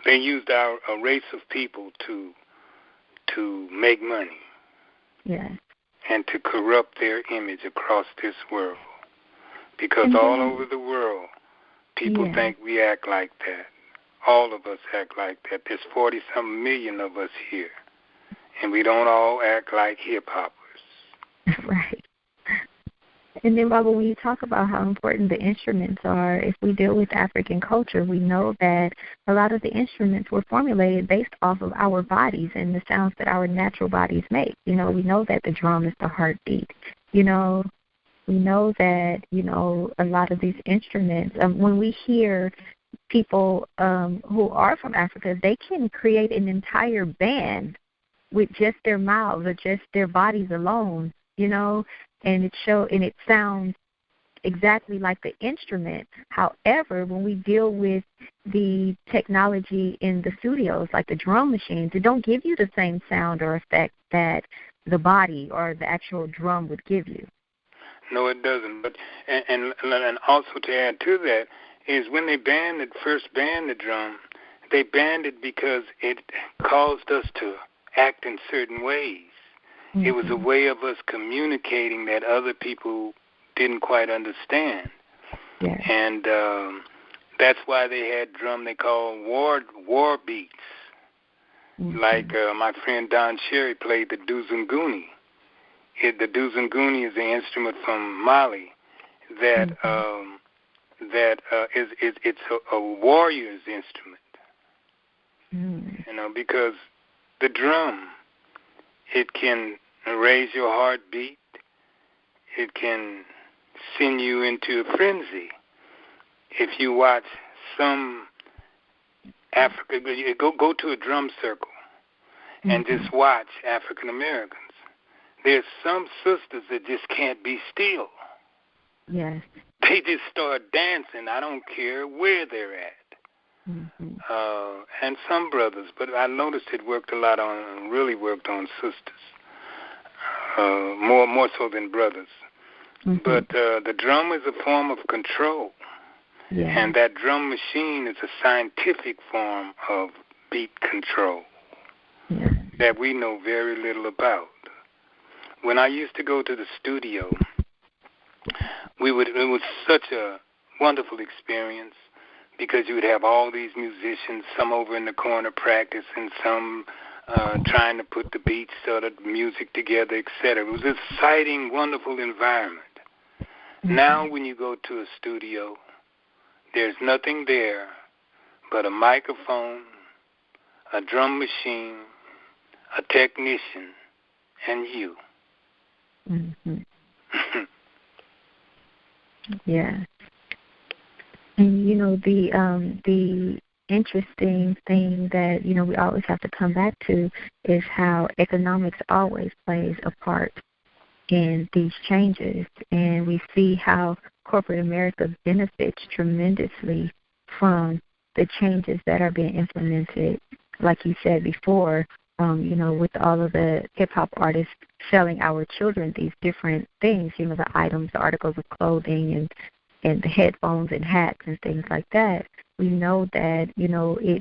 they used a race of people to make money. Yes. And to corrupt their image across this world. Because all over the world, people think we act like that. All of us act like that. There's 40-something million of us here. And we don't all act like hip-hoppers. Right. And then, Baba, when you talk about how important the instruments are, if we deal with African culture, we know that a lot of the instruments were formulated based off of our bodies and the sounds that our natural bodies make. We know that the drum is the heartbeat. We know that, a lot of these instruments, when we hear people who are from Africa, they can create an entire band with just their mouths or just their bodies alone, and it sounds exactly like the instrument. However, when we deal with the technology in the studios, like the drum machines, it don't give you the same sound or effect that the body or the actual drum would give you. No, it doesn't. But and also to add to that is when they first banned the drum, they banned it because it caused us to act in certain ways. Mm-hmm. It was a way of us communicating that other people didn't quite understand. Yeah. And that's why they had drum they call war beats. Mm-hmm. Like my friend Don Cherry played the duzunguni. The duzunguni is an instrument from Mali that it's a warrior's instrument. Mm. Because the drum, it can raise your heartbeat. It can send you into a frenzy. If you watch some Africa, go to a drum circle and just watch African Americans. There's some sisters that just can't be still. Yes. They just start dancing. I don't care where they're at. Mm-hmm. And some brothers, but I noticed it really worked on sisters, more so than brothers. Mm-hmm. But the drum is a form of control. Yeah. And that drum machine is a scientific form of beat control that we know very little about. When I used to go to the studio, it was such a wonderful experience because you would have all these musicians, some over in the corner practicing, some trying to put the beats or the music together, etc. It was an exciting, wonderful environment. Mm-hmm. Now when you go to a studio, there's nothing there but a microphone, a drum machine, a technician, and you. Mm-hmm. Yeah. And, the interesting thing that, we always have to come back to is how economics always plays a part in these changes. And we see how corporate America benefits tremendously from the changes that are being implemented, like you said before, with all of the hip-hop artists selling our children these different things, the items, the articles of clothing and the headphones and hats and things like that. We know that,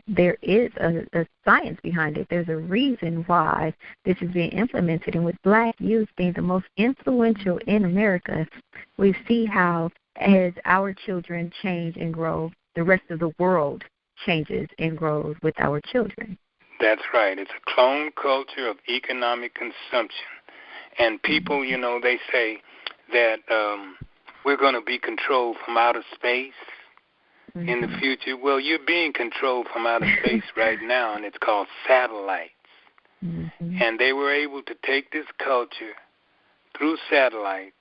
there is a science behind it. There's a reason why this is being implemented. And with black youth being the most influential in America, we see how as our children change and grow, the rest of the world changes and grows with our children. That's right. It's a clone culture of economic consumption. And people, they say that we're going to be controlled from outer space in the future. Well, you're being controlled from outer space right now, and it's called satellites. Mm-hmm. And they were able to take this culture through satellites,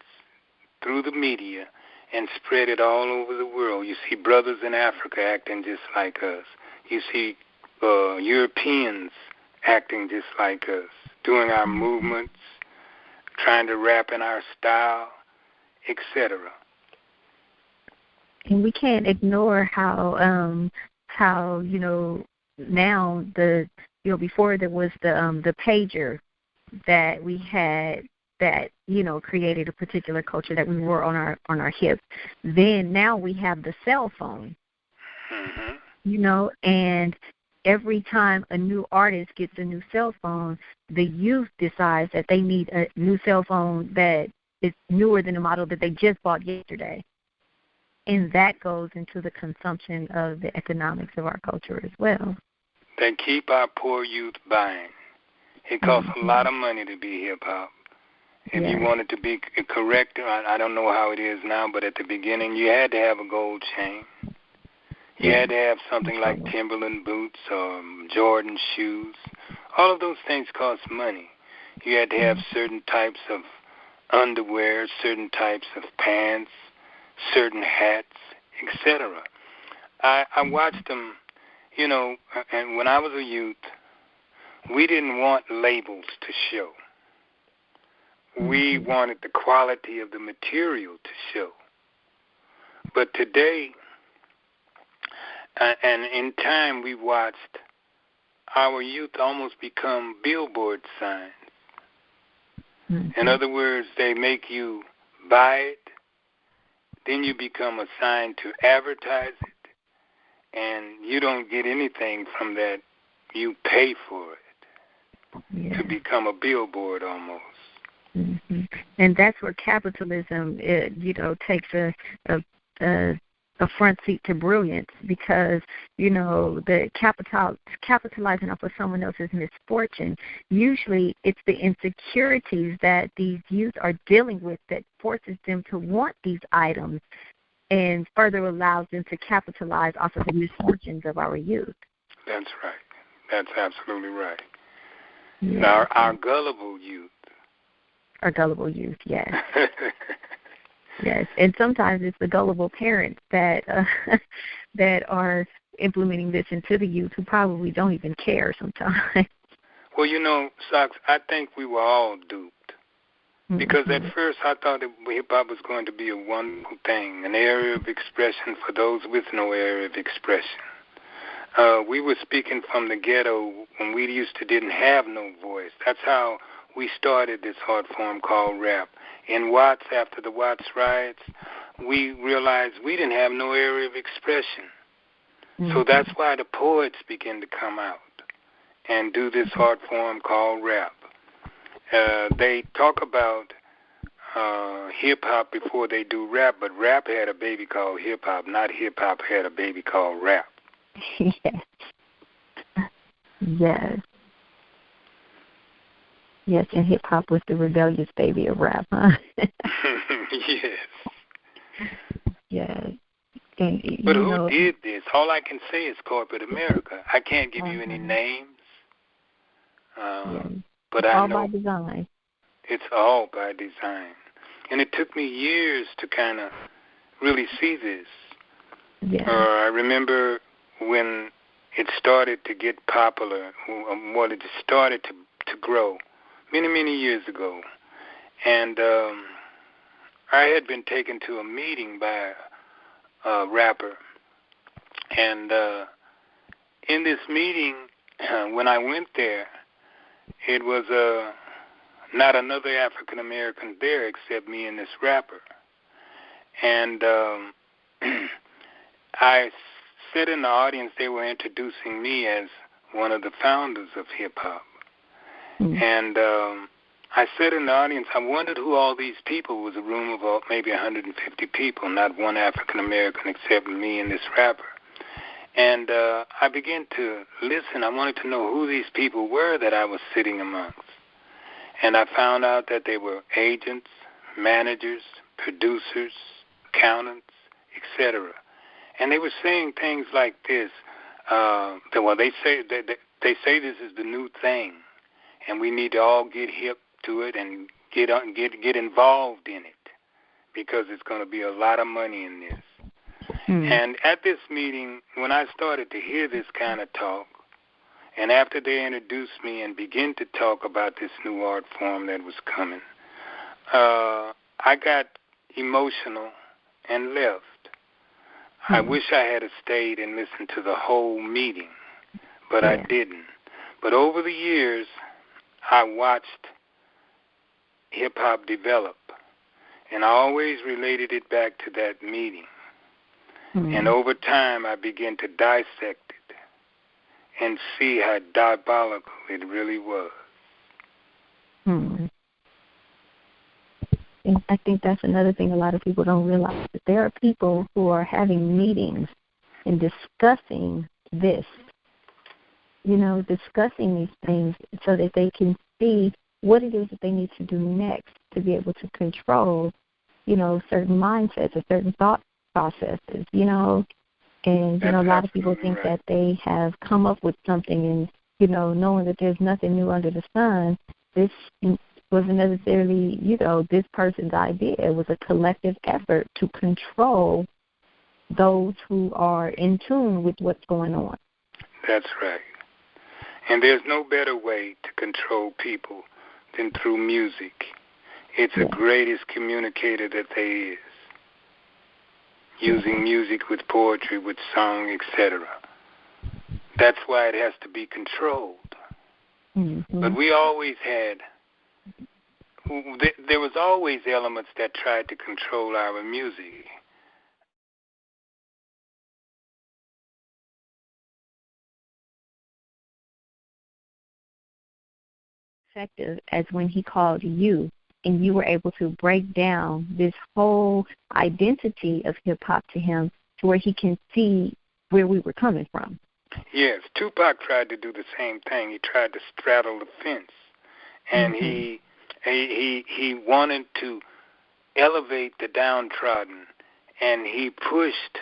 through the media, and spread it all over the world. You see brothers in Africa acting just like us. You see Europeans acting just like us, doing our movements, trying to rap in our style, etc. And we can't ignore how now before there was the pager that we had that created a particular culture that we wore on our hips. Then now we have the cell phone. Mm-hmm. And every time a new artist gets a new cell phone, the youth decides that they need a new cell phone that is newer than the model that they just bought yesterday. And that goes into the consumption of the economics of our culture as well. They keep our poor youth buying. It costs a lot of money to be hip-hop. If you wanted to be correct, I don't know how it is now, but at the beginning you had to have a gold chain. You had to have something like Timberland boots or Jordan shoes. All of those things cost money. You had to have certain types of underwear, certain types of pants, certain hats, etc. I watched them, and when I was a youth, we didn't want labels to show. We wanted the quality of the material to show. But today, and in time, we watched our youth almost become billboard signs. In other words, they make you buy it, then you become assigned to advertise it, and you don't get anything from that. You pay for it to become a billboard almost. And that's where capitalism, takes a front seat to brilliance, because the capitalizing off of someone else's misfortune. Usually, it's the insecurities that these youth are dealing with that forces them to want these items, and further allows them to capitalize off of the misfortunes of our youth. That's right. That's absolutely right. Yeah. Our gullible youth. Our gullible youth, yes. Yes, and sometimes it's the gullible parents that are implementing this into the youth, who probably don't even care sometimes. Well, Socks, I think we were all duped. Because at first I thought that hip-hop was going to be a wonderful thing, an area of expression for those with no area of expression. We were speaking from the ghetto when we didn't have no voice. That's how we started this art form called rap. In Watts, after the Watts riots, we realized we didn't have no area of expression. So that's why the poets began to come out and do this art form called rap. They talk about hip-hop before they do rap, but rap had a baby called hip-hop, not hip-hop had a baby called rap. Yes. Yes, and hip-hop was the rebellious baby of rap, huh? Yes. Yes. But who did this? All I can say is corporate America. I can't give you any names, but I know all by design. It's all by design. And it took me years to kind of really see this. Yeah. I remember when it started to get popular, it started to grow many, many years ago. And I had been taken to a meeting by a rapper. And in this meeting, when I went there, it was not another African American there except me and this rapper. And I sat in the audience. They were introducing me as one of the founders of hip-hop. And I sat in the audience. I wondered who all these people was. A room of maybe 150 people, not one African American except me and this rapper. And I began to listen. I wanted to know who these people were that I was sitting amongst. And I found out that they were agents, managers, producers, accountants, etc. And they were saying things like this. They say this is the new thing, and we need to all get hip to it and get involved in it, because it's going to be a lot of money in this. And at this meeting, when I started to hear this kind of talk, and after they introduced me and began to talk about this new art form that was coming, I got emotional and left. I wish I had stayed and listened to the whole meeting, but I didn't. But over the years, I watched hip-hop develop, and I always related it back to that meeting. And over time, I began to dissect it and see how diabolical it really was. And I think that's another thing a lot of people don't realize, that there are people who are having meetings and discussing this, discussing these things so that they can see what it is that they need to do next to be able to control, certain mindsets or certain thought processes, and, a lot of people think that they have come up with something and, knowing that there's nothing new under the sun, this wasn't necessarily, this person's idea. It was a collective effort to control those who are in tune with what's going on. That's right. And there's no better way to control people than through music. It's the greatest communicator that there is. Using music with poetry, with song, etc. That's why it has to be controlled. But we always had, there was always elements that tried to control our music. Effective as when he called you, and you were able to break down this whole identity of hip-hop to him to where he can see where we were coming from. Yes, Tupac tried to do the same thing. He tried to straddle the fence, and he wanted to elevate the downtrodden, and he pushed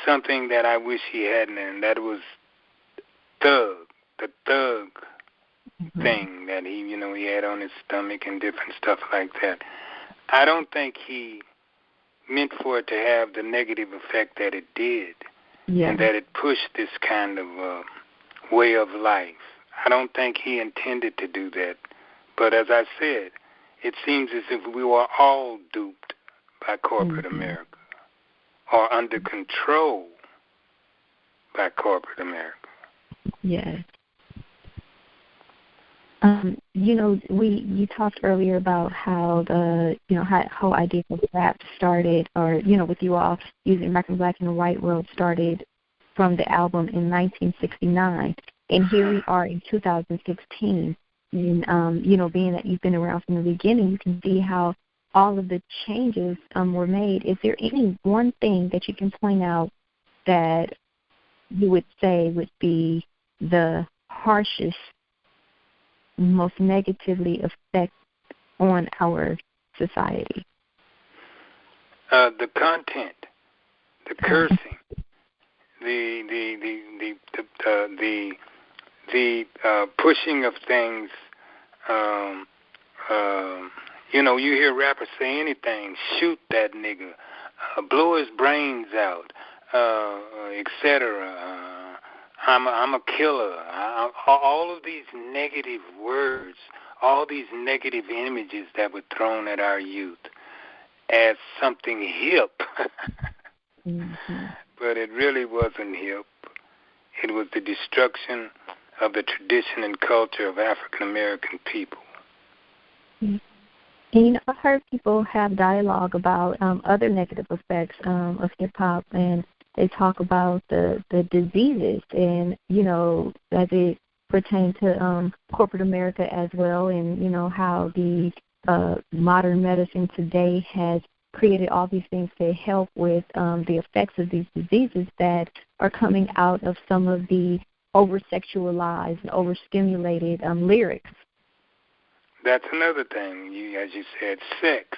something that I wish he hadn't, and that was the thug thing that he had on his stomach and different stuff like that. I don't think he meant for it to have the negative effect that it did, and that it pushed this kind of way of life. I don't think he intended to do that. But as I said, it seems as if we were all duped by corporate America, or under control by corporate America. Yes. You talked earlier about how the how whole idea of rap started, or with you all using American Black and White World started from the album in 1969, and here we are in 2016. And being that you've been around from the beginning, you can see how all of the changes were made. Is there any one thing that you can point out that you would say would be the harshest, most negatively affect on our society? The content, the cursing, the pushing of things. You hear rappers say anything: shoot that nigga, blow his brains out, etc. I'm a killer. All of these negative words, all these negative images that were thrown at our youth as something hip. But it really wasn't hip. It was the destruction of the tradition and culture of African American people. And I've heard people have dialogue about other negative effects of hip hop, and they talk about the diseases, and as it pertains to corporate America as well, and how the modern medicine today has created all these things to help with the effects of these diseases that are coming out of some of the over-sexualized and over-stimulated lyrics. That's another thing, as you said, sex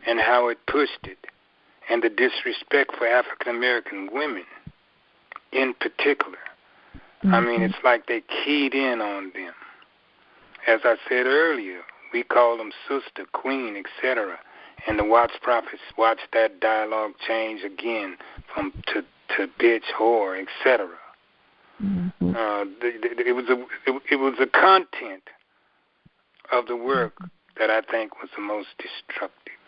and how it pushed it, and the disrespect for African-American women in particular. I mean, it's like they keyed in on them. As I said earlier, we call them sister, queen, etc., and the Watts prophets watched that dialogue change again from to bitch, whore, etc. It was the content of the work that I think was the most destructive.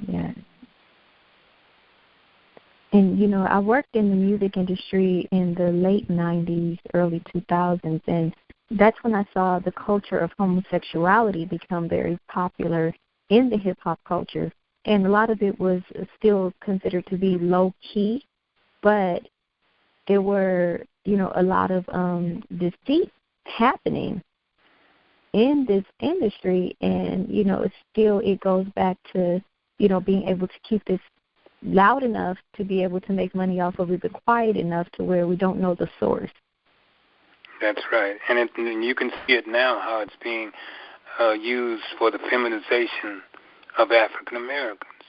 Yeah. And, I worked in the music industry in the late 90s, early 2000s, and that's when I saw the culture of homosexuality become very popular in the hip-hop culture. and a lot of it was still considered to be low key, but there were, a lot of deceit happening in this industry, and it goes back to being able to keep this loud enough to be able to make money off of it, but quiet enough to where we don't know the source. That's right, and you can see it now how it's being used for the feminization of African Americans.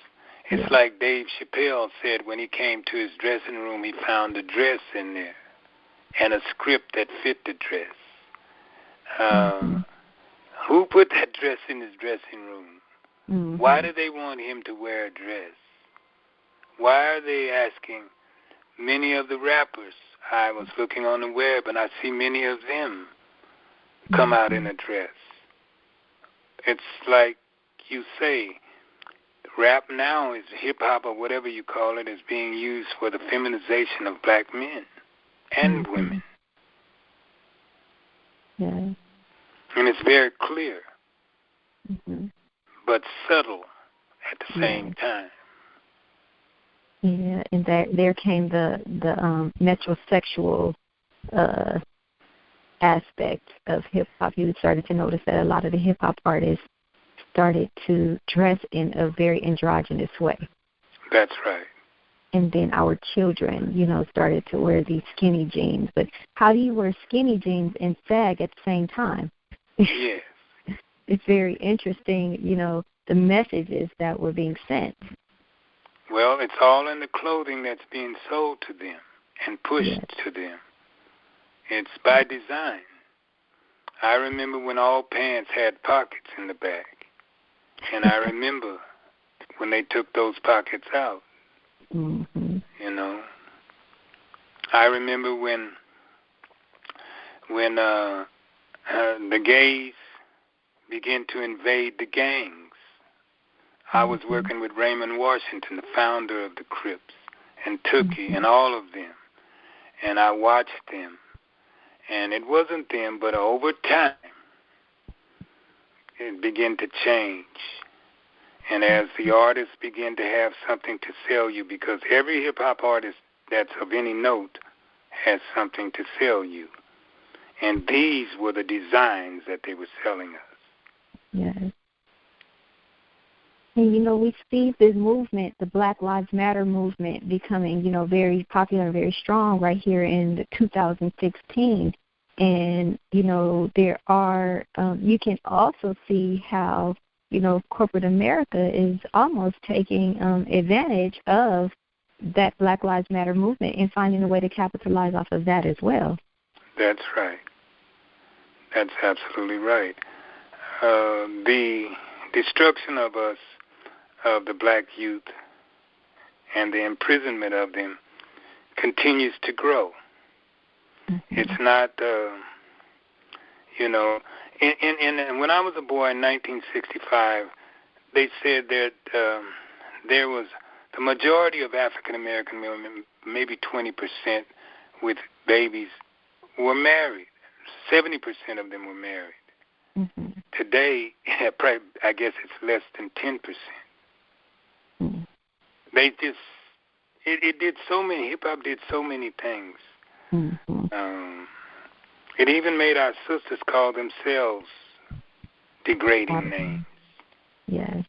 It's like Dave Chappelle said when he came to his dressing room, he found a dress in there and a script that fit the dress. Who put that dress in his dressing room? Why do they want him to wear a dress? Why are they asking many of the rappers? I was looking on the web and I see many of them come out in a dress. It's like you say, rap now is hip-hop or whatever you call it is being used for the feminization of black men and women. Yeah. And it's very clear, but subtle at the same time. Yeah, and there came the metrosexual aspect of hip-hop. You started to notice that a lot of the hip-hop artists started to dress in a very androgynous way. That's right. And then our children, started to wear these skinny jeans. But how do you wear skinny jeans and sag at the same time? Yes. It's very interesting, the messages that were being sent. Well, it's all in the clothing that's being sold to them and pushed to them. It's by design. I remember when all pants had pockets in the back. And I remember when they took those pockets out. I remember when the gays began to invade the gangs. I was working with Raymond Washington, the founder of the Crips, and Tookie, and all of them. And I watched them. And it wasn't them, but over time, it began to change. And as the artists begin to have something to sell you, because every hip-hop artist that's of any note has something to sell you. And these were the designs that they were selling us. Yes. And, we see this movement, the Black Lives Matter movement, becoming, very popular and very strong right here in 2016. And, there are, you can also see how, corporate America is almost taking advantage of that Black Lives Matter movement and finding a way to capitalize off of that as well. That's right. That's absolutely right. The destruction of us, of the black youth, and the imprisonment of them continues to grow. It's not, and when I was a boy in 1965, they said that there was the majority of African American women, maybe 20% with babies, were married. 70% of them were married. Today, I guess it's less than 10%. They just, it did so many, hip-hop did so many things. It even made our sisters call themselves degrading names. Yes.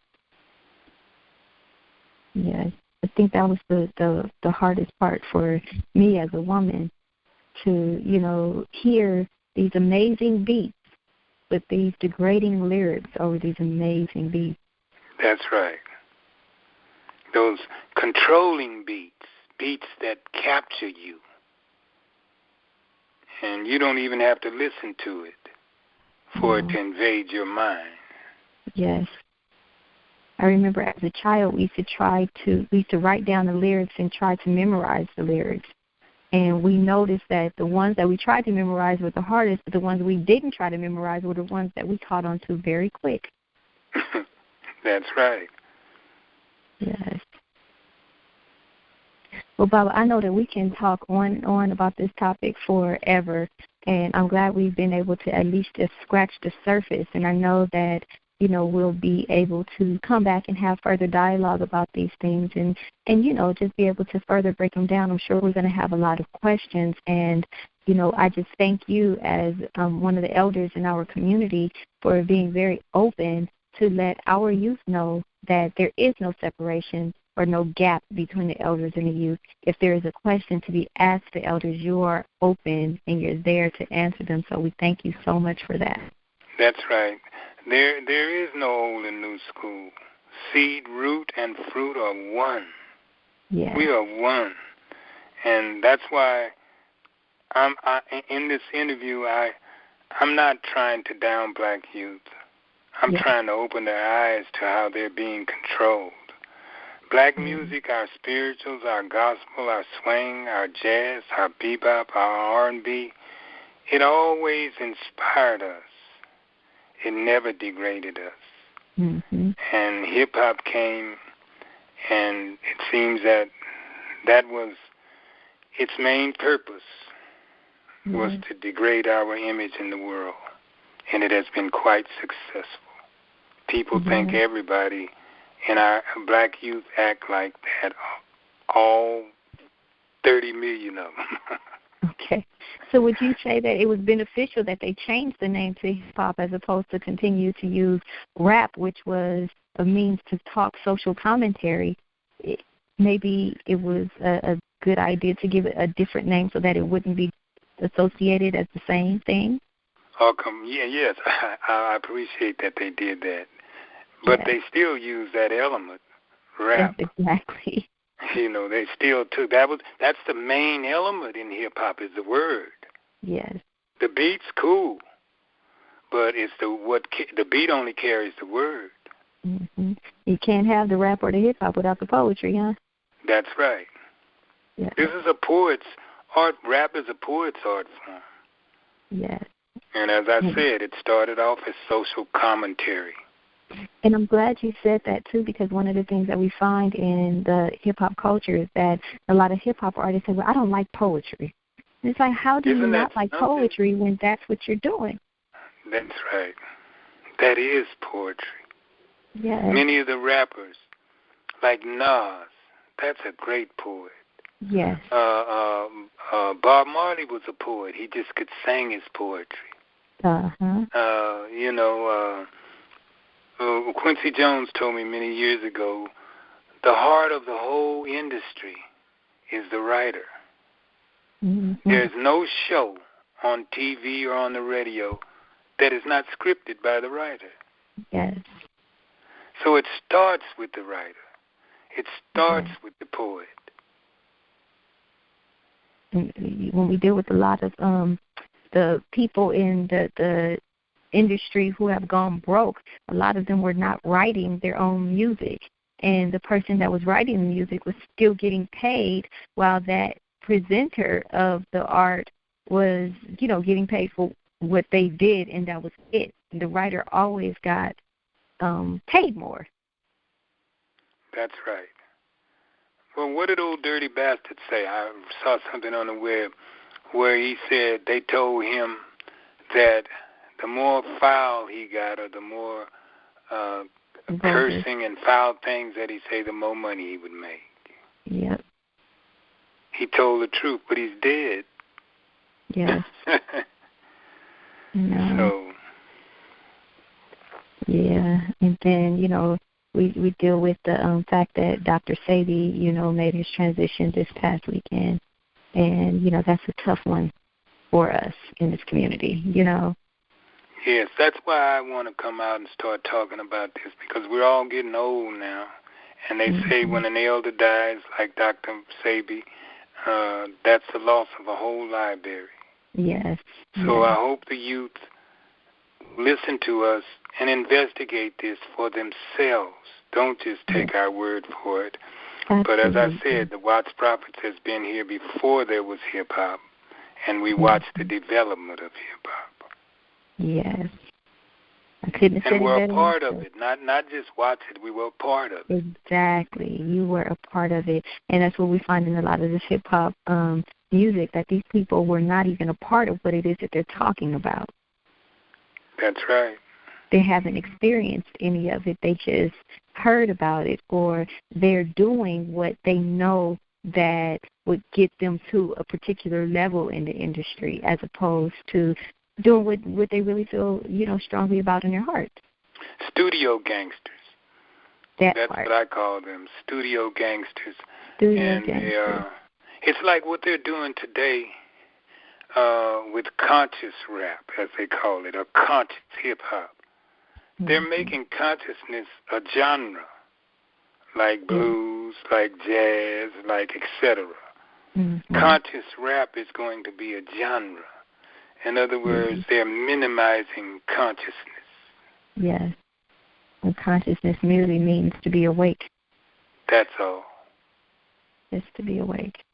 Yes. I think that was the hardest part for me as a woman to, hear these amazing beats with these degrading lyrics over these amazing beats. That's right. Those controlling beats that capture you. And you don't even have to listen to it for it to invade your mind. Yes. I remember as a child we used to write down the lyrics and try to memorize the lyrics. And we noticed that the ones that we tried to memorize were the hardest, but the ones we didn't try to memorize were the ones that we caught on to very quick. That's right. Yes. Well, Baba, I know that we can talk on and on about this topic forever, and I'm glad we've been able to at least just scratch the surface. And I know that, we'll be able to come back and have further dialogue about these things and just be able to further break them down. I'm sure we're going to have a lot of questions. And, I just thank you as one of the elders in our community for being very open to let our youth know that there is no separation or no gap between the elders and the youth. If there is a question to be asked the elders, you are open and you're there to answer them. So we thank you so much for that. That's right. There is no old and new school. Seed, root, and fruit are one. Yes. We are one. And that's why in this interview, I'm not trying to down black youth. I'm trying to open their eyes to how they're being controlled. Black music, our spirituals, our gospel, our swing, our jazz, our bebop, our R&B, it always inspired us. It never degraded us. Mm-hmm. And hip-hop came, and it seems that was its main purpose, was to degrade our image in the world. And it has been quite successful. People think everybody and our black youth act like that, all 30 million of them. Okay. So would you say that it was beneficial that they changed the name to hip-hop as opposed to continue to use rap, which was a means to talk social commentary? Maybe it was a good idea to give it a different name so that it wouldn't be associated as the same thing? Yes, I appreciate that they did that. But they still use that element, rap. Yes, exactly. They still took that's the main element in hip hop is the word. Yes. The beat's cool, but it's the beat only carries the word. Mm-hmm. You can't have the rap or the hip hop without the poetry, huh? That's right. Yeah. This is a poet's art. Rap is a poet's art form. Yes. And as I said, it started off as social commentary. And I'm glad you said that, too, because one of the things that we find in the hip-hop culture is that a lot of hip-hop artists say, well, I don't like poetry. And it's like, how do you not like poetry when that's what you're doing? That's right. That is poetry. Yes. Many of the rappers, like Nas, that's a great poet. Yes. Bob Marley was a poet. He just could sing his poetry. Quincy Jones told me many years ago, the heart of the whole industry is the writer. Mm-hmm. There's no show on TV or on the radio that is not scripted by the writer. Yes. So it starts with the writer. It starts with the poet. When we deal with a lot of the people in the industry who have gone broke, a lot of them were not writing their own music. And the person that was writing the music was still getting paid while that presenter of the art was, getting paid for what they did, and that was it. The writer always got paid more. That's right. Well, what did old Dirty Bastard say? I saw something on the web where he said they told him that the more foul he got or the more cursing and foul things that he say, the more money he would make. Yep. He told the truth, but he's dead. Yes. No. So. Yeah, and then, we deal with the fact that Dr. Sadie, made his transition this past weekend. And, that's a tough one for us in this community, Yes, that's why I want to come out and start talking about this, because we're all getting old now. And they say when an elder dies, like Dr. Sabi, that's the loss of a whole library. Yes. So I hope the youth listen to us and investigate this for themselves. Don't just take our word for it. Absolutely. But as I said, the Watts Prophets has been here before there was hip-hop, and we watched the development of hip-hop. Yes. I couldn't have said it better. And we're a part of it, not just watch it, we were a part of it. Exactly. You were a part of it. And that's what we find in a lot of this hip-hop music, that these people were not even a part of what it is that they're talking about. That's right. they haven't experienced any of it. They just heard about it, or they're doing what they know that would get them to a particular level in the industry, as opposed to doing what they really feel, strongly about in their heart. Studio gangsters. That's what I call them, studio gangsters. Studio gangsters. It's like what they're doing today with conscious rap, as they call it, or conscious hip-hop. Mm-hmm. They're making consciousness a genre, like blues, like jazz, like etc. Mm-hmm. Conscious rap is going to be a genre. In other words, they're minimizing consciousness. Yes. And consciousness merely means to be awake. That's all. Just to be awake.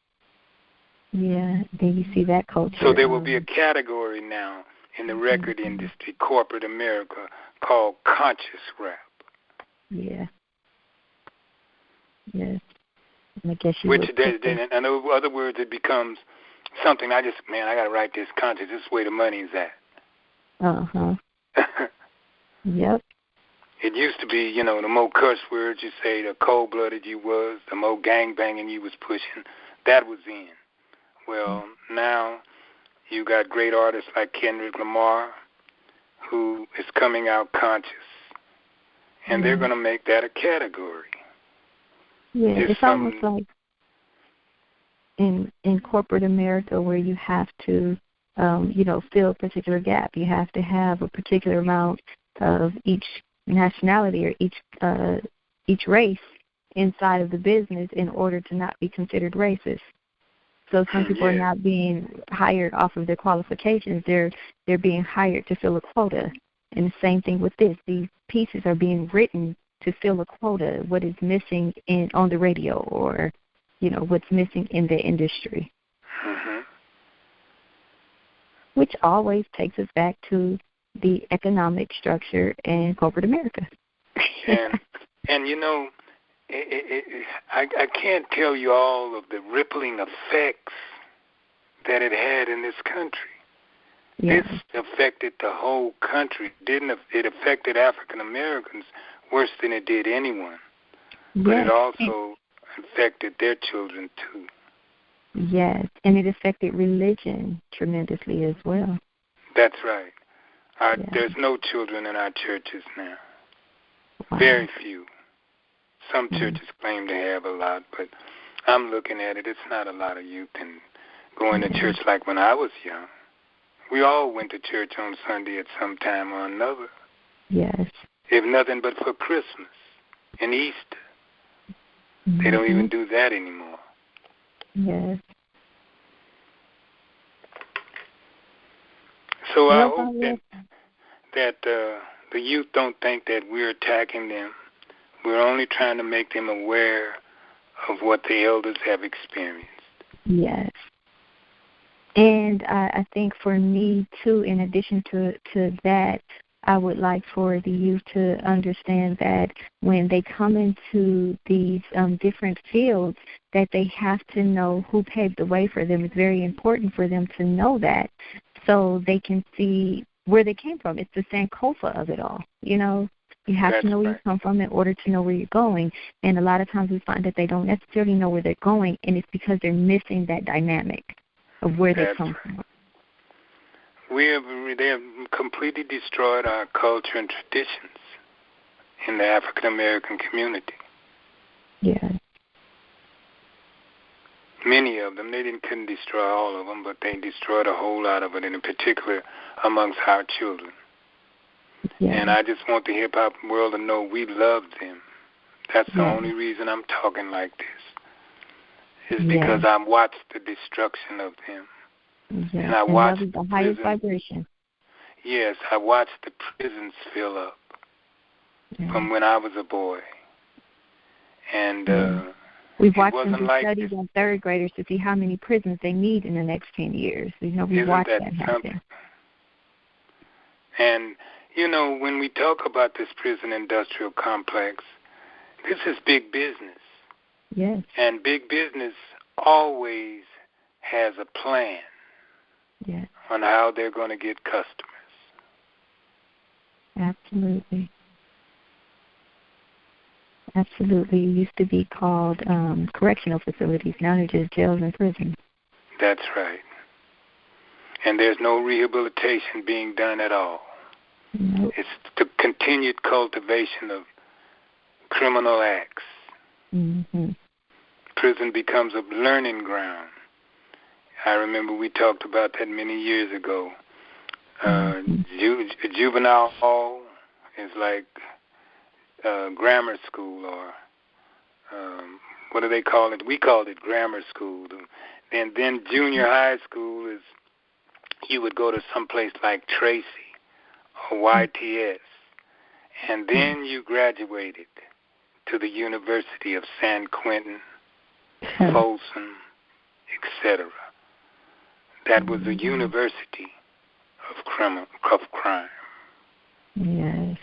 Yeah, then you see that culture. So there will be a category now in the record industry, corporate America, called conscious rap. Yeah. Yes. And I guess you Which then, in other words, it becomes something I got to write this conscious. This is where the money's at. Uh-huh. Yep. It used to be, the more curse words you say, the cold-blooded you was, the more gang-banging you was pushing, that was in. Well, now you got great artists like Kendrick Lamar, who is coming out conscious, and they're going to make that a category. Yeah, it's almost like in corporate America where you have to, fill a particular gap. You have to have a particular amount of each nationality or each race inside of the business in order to not be considered racist. So some people are not being hired off of their qualifications. They're being hired to fill a quota. And the same thing with this. These pieces are being written to fill a quota, what is missing on the radio or, what's missing in the industry. Mm-hmm. Which always takes us back to the economic structure in corporate America. and I can't tell you all of the rippling effects that it had in this country. Yeah. This affected the whole country. It affected African Americans worse than it did anyone. But it also affected their children too. Yes, and it affected religion tremendously as well. That's right. There's no children in our churches now. Wow. Very few. Some churches claim to have a lot, but I'm looking at it. It's not a lot of youth and going to church like when I was young. We all went to church on Sunday at some time or another. Yes. If nothing but for Christmas and Easter. They don't even do that anymore. Yes. So I hope that the youth don't think that we're attacking them. We're only trying to make them aware of what the elders have experienced. Yes. And I think for me, too, in addition to that, I would like for the youth to understand that when they come into these different fields, that they have to know who paved the way for them. It's very important for them to know that so they can see where they came from. It's the Sankofa of it all, You have to know where you come from in order to know where you're going. And a lot of times we find that they don't necessarily know where they're going, and it's because they're missing that dynamic of where they come from. They have completely destroyed our culture and traditions in the African American community. Yeah. Many of them. They couldn't destroy all of them, but they destroyed a whole lot of it, and in particular amongst our children. Yeah. And I just want the hip-hop world to know we love them. That's the only reason I'm talking like this, is because I watched the destruction of them. Yeah. And I watched the highest vibration. Yes, I watched the prisons fill up from when I was a boy. And we've watched them do studies on third graders to see how many prisons they need in the next 10 years. We watched that happen. And, when we talk about this prison industrial complex, this is big business. Yes. And big business always has a plan on how they're going to get customers. Absolutely. Absolutely. It used to be called correctional facilities. Now they're just jails and prisons. That's right. And there's no rehabilitation being done at all. Nope. It's the continued cultivation of criminal acts. Mm-hmm. Prison becomes a learning ground. I remember we talked about that many years ago. Juvenile hall is like grammar school, or what do they call it? We called it grammar school. And then junior high school is, you would go to some place like Tracy or YTS, and then you graduated to the University of San Quentin, Folsom, etc. That was a university of crime. Yes.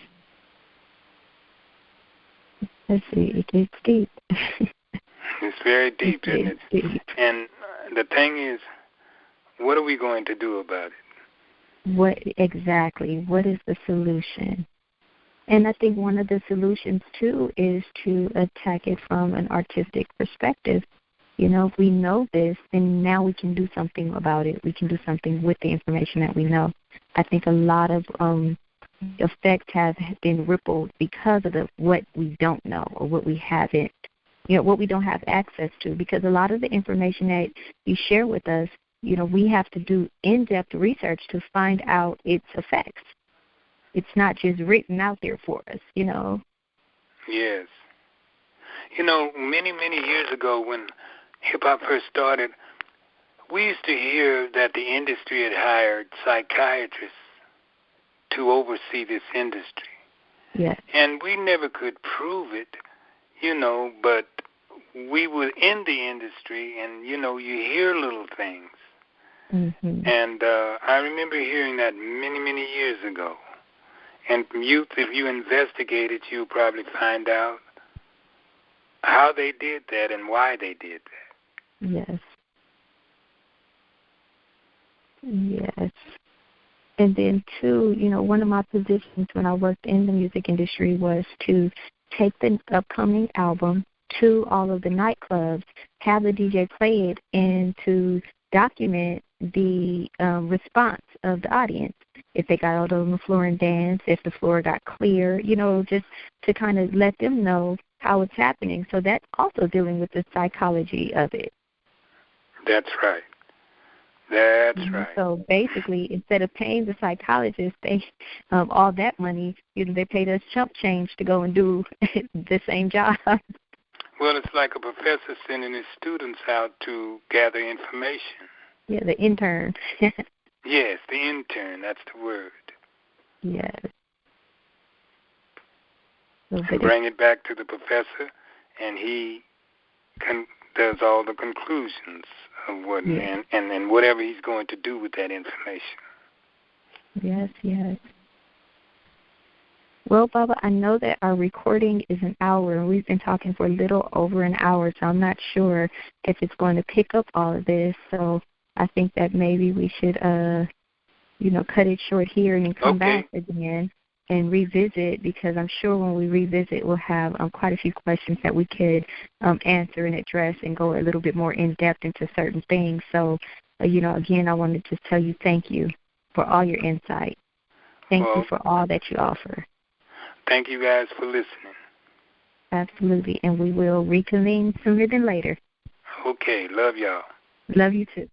Let's see, it gets deep. It's very deep, isn't it? Deep. And the thing is, what are we going to do about it? What exactly? What is the solution? And I think one of the solutions, too, is to attack it from an artistic perspective. You know, if we know this, then now we can do something about it. We can do something with the information that we know. I think a lot of effects have been rippled because of what we don't know or what we haven't, what we don't have access to. Because a lot of the information that you share with us, we have to do in-depth research to find out its effects. It's not just written out there for us, Yes. Many, many years ago when hip-hop first started, we used to hear that the industry had hired psychiatrists to oversee this industry. Yes. And we never could prove it, but we were in the industry, and, you hear little things. Mm-hmm. And I remember hearing that many, many years ago. And youth, if you investigate it, you'll probably find out how they did that and why they did that. Yes. Yes. And then, too, one of my positions when I worked in the music industry was to take the upcoming album to all of the nightclubs, have the DJ play it, and to document the response of the audience. If they got out on the floor and danced, if the floor got clear, just to kind of let them know how it's happening. So that's also dealing with the psychology of it. That's right. That's right. So basically, instead of paying the psychologist all that money, they paid us chump change to go and do the same job. Well, it's like a professor sending his students out to gather information. Yeah, the intern. Yes, the intern. That's the word. Yes. And bring it back to the professor, and he does all the conclusions of what, and whatever he's going to do with that information. Yes, yes. Well, Baba, I know that our recording is an hour, and we've been talking for a little over an hour, so I'm not sure if it's going to pick up all of this. So I think that maybe we should, cut it short here and then come back again and revisit, because I'm sure when we revisit, we'll have quite a few questions that we could answer and address and go a little bit more in-depth into certain things. So, again, I wanted to tell you thank you for all your insight. Thank you for all that you offer. Thank you guys for listening. Absolutely, and we will reconvene sooner than later. Okay, love y'all. Love you too.